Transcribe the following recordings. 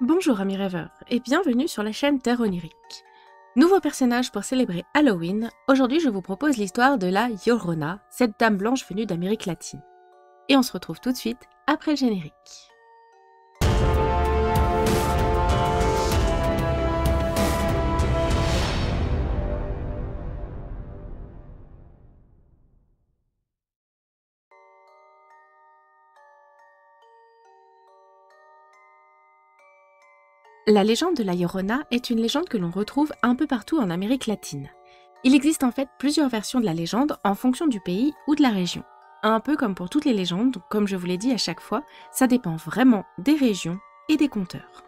Bonjour amis rêveurs et bienvenue sur la chaîne Terre Onirique. Nouveau personnage pour célébrer Halloween, aujourd'hui je vous propose l'histoire de la Llorona, cette dame blanche venue d'Amérique latine. Et on se retrouve tout de suite après le générique. La légende de la Llorona est une légende que l'on retrouve un peu partout en Amérique latine. Il existe en fait plusieurs versions de la légende en fonction du pays ou de la région. Un peu comme pour toutes les légendes, donc comme je vous l'ai dit à chaque fois, ça dépend vraiment des régions et des conteurs.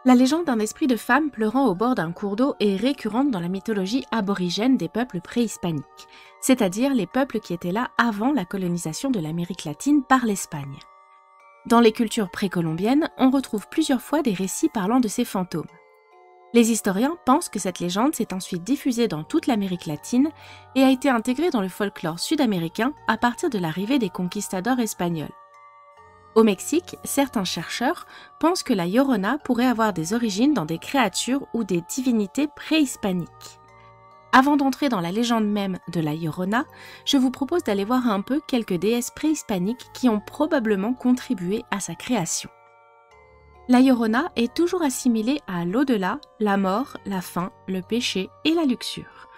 La légende d'un esprit de femme pleurant au bord d'un cours d'eau est récurrente dans la mythologie aborigène des peuples préhispaniques, c'est-à-dire les peuples qui étaient là avant la colonisation de l'Amérique latine par l'Espagne. Dans les cultures précolombiennes, on retrouve plusieurs fois des récits parlant de ces fantômes. Les historiens pensent que cette légende s'est ensuite diffusée dans toute l'Amérique latine et a été intégrée dans le folklore sud-américain à partir de l'arrivée des conquistadors espagnols. Au Mexique, certains chercheurs pensent que la Llorona pourrait avoir des origines dans des créatures ou des divinités préhispaniques. Avant d'entrer dans la légende même de la Llorona, je vous propose d'aller voir un peu quelques déesses préhispaniques qui ont probablement contribué à sa création. La Llorona est toujours assimilée à l'au-delà, la mort, la faim, le péché et la luxure.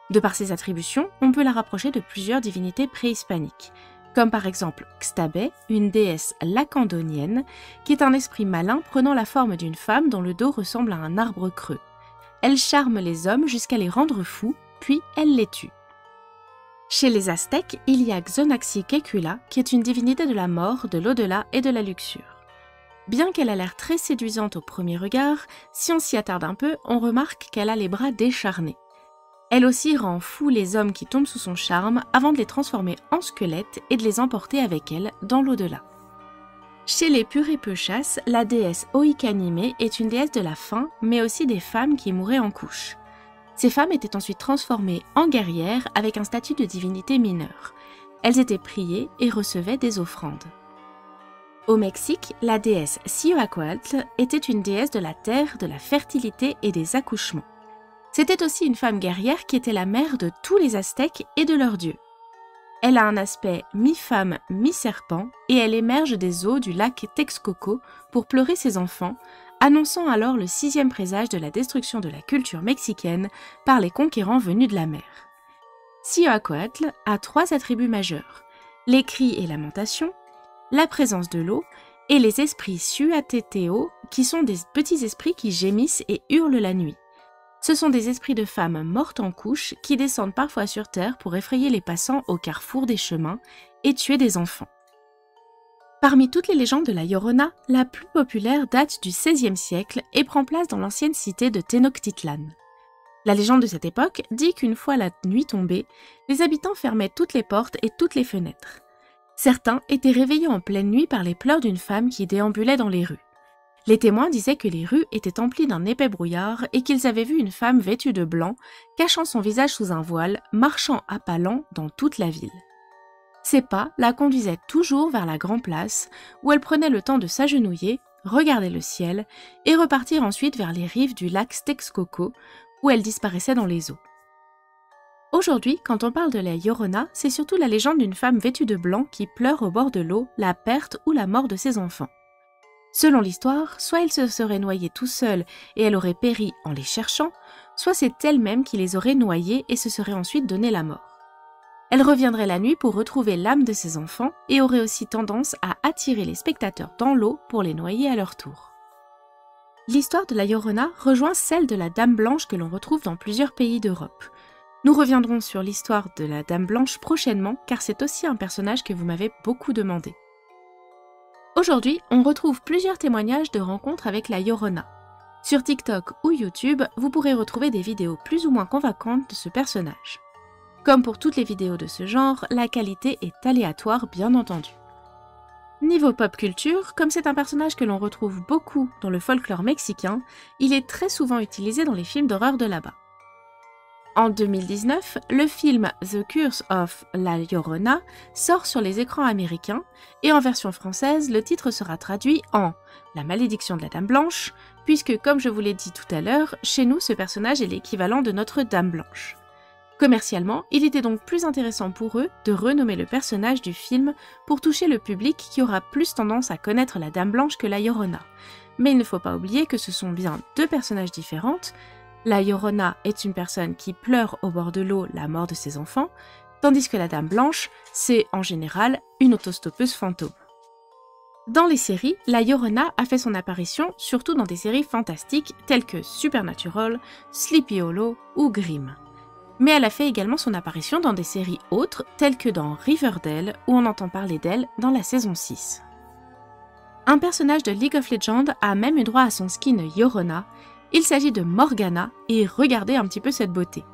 De par ses attributions, on peut la rapprocher de plusieurs divinités préhispaniques, comme par exemple Xtabay, une déesse lacandonienne, qui est un esprit malin prenant la forme d'une femme dont le dos ressemble à un arbre creux. Elle charme les hommes jusqu'à les rendre fous, puis elle les tue. Chez les Aztèques, il y a Xonaxi-Quecula, qui est une divinité de la mort, de l'au-delà et de la luxure. Bien qu'elle a l'air très séduisante au premier regard, si on s'y attarde un peu, on remarque qu'elle a les bras décharnés. Elle aussi rend fous les hommes qui tombent sous son charme avant de les transformer en squelettes et de les emporter avec elle dans l'au-delà. Chez les Purépechas, la déesse Oikanime est une déesse de la faim, mais aussi des femmes qui mouraient en couches. Ces femmes étaient ensuite transformées en guerrières avec un statut de divinité mineure. Elles étaient priées et recevaient des offrandes. Au Mexique, la déesse Cihuacoatl était une déesse de la terre, de la fertilité et des accouchements. C'était aussi une femme guerrière qui était la mère de tous les Aztèques et de leurs dieux. Elle a un aspect mi-femme, mi-serpent et elle émerge des eaux du lac Texcoco pour pleurer ses enfants, annonçant alors le 6e présage de la destruction de la culture mexicaine par les conquérants venus de la mer. Cihuacoatl a 3 attributs majeurs, les cris et lamentations, la présence de l'eau et les esprits Cihuateteo qui sont des petits esprits qui gémissent et hurlent la nuit. Ce sont des esprits de femmes mortes en couches qui descendent parfois sur terre pour effrayer les passants au carrefour des chemins et tuer des enfants. Parmi toutes les légendes de la Llorona, la plus populaire date du XVIe siècle et prend place dans l'ancienne cité de Tenochtitlan. La légende de cette époque dit qu'une fois la nuit tombée, les habitants fermaient toutes les portes et toutes les fenêtres. Certains étaient réveillés en pleine nuit par les pleurs d'une femme qui déambulait dans les rues. Les témoins disaient que les rues étaient emplies d'un épais brouillard et qu'ils avaient vu une femme vêtue de blanc, cachant son visage sous un voile, marchant à pas lents dans toute la ville. Ses pas la conduisaient toujours vers la grande place, où elle prenait le temps de s'agenouiller, regarder le ciel et repartir ensuite vers les rives du lac Texcoco, où elle disparaissait dans les eaux. Aujourd'hui, quand on parle de la Llorona, c'est surtout la légende d'une femme vêtue de blanc qui pleure au bord de l'eau la perte ou la mort de ses enfants. Selon l'histoire, soit il se serait noyé tout seul et elle aurait péri en les cherchant, soit c'est elle-même qui les aurait noyés et se serait ensuite donné la mort. Elle reviendrait la nuit pour retrouver l'âme de ses enfants et aurait aussi tendance à attirer les spectateurs dans l'eau pour les noyer à leur tour. L'histoire de la Llorona rejoint celle de la Dame Blanche que l'on retrouve dans plusieurs pays d'Europe. Nous reviendrons sur l'histoire de la Dame Blanche prochainement car c'est aussi un personnage que vous m'avez beaucoup demandé. Aujourd'hui, on retrouve plusieurs témoignages de rencontres avec la Llorona. Sur TikTok ou YouTube, vous pourrez retrouver des vidéos plus ou moins convaincantes de ce personnage. Comme pour toutes les vidéos de ce genre, la qualité est aléatoire bien entendu. Niveau pop culture, comme c'est un personnage que l'on retrouve beaucoup dans le folklore mexicain, il est très souvent utilisé dans les films d'horreur de là-bas. En 2019, le film The Curse of La Llorona sort sur les écrans américains et en version française, le titre sera traduit en La malédiction de la Dame Blanche, puisque comme je vous l'ai dit tout à l'heure, chez nous ce personnage est l'équivalent de notre Dame Blanche. Commercialement, il était donc plus intéressant pour eux de renommer le personnage du film pour toucher le public qui aura plus tendance à connaître la Dame Blanche que la Llorona. Mais il ne faut pas oublier que ce sont bien deux personnages différentes. La Llorona est une personne qui pleure au bord de l'eau la mort de ses enfants, tandis que la Dame Blanche, c'est en général une autostoppeuse fantôme. Dans les séries, la Llorona a fait son apparition surtout dans des séries fantastiques telles que Supernatural, Sleepy Hollow ou Grimm. Mais elle a fait également son apparition dans des séries autres telles que dans Riverdale où on entend parler d'elle dans la saison 6. Un personnage de League of Legends a même eu droit à son skin Llorona. Il s'agit de Morgana, et regardez un petit peu cette beauté.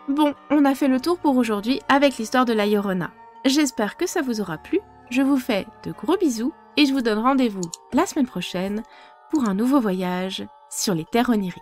Bon, on a fait le tour pour aujourd'hui avec l'histoire de la Llorona. J'espère que ça vous aura plu, je vous fais de gros bisous, et je vous donne rendez-vous la semaine prochaine pour un nouveau voyage sur les terres oniriques.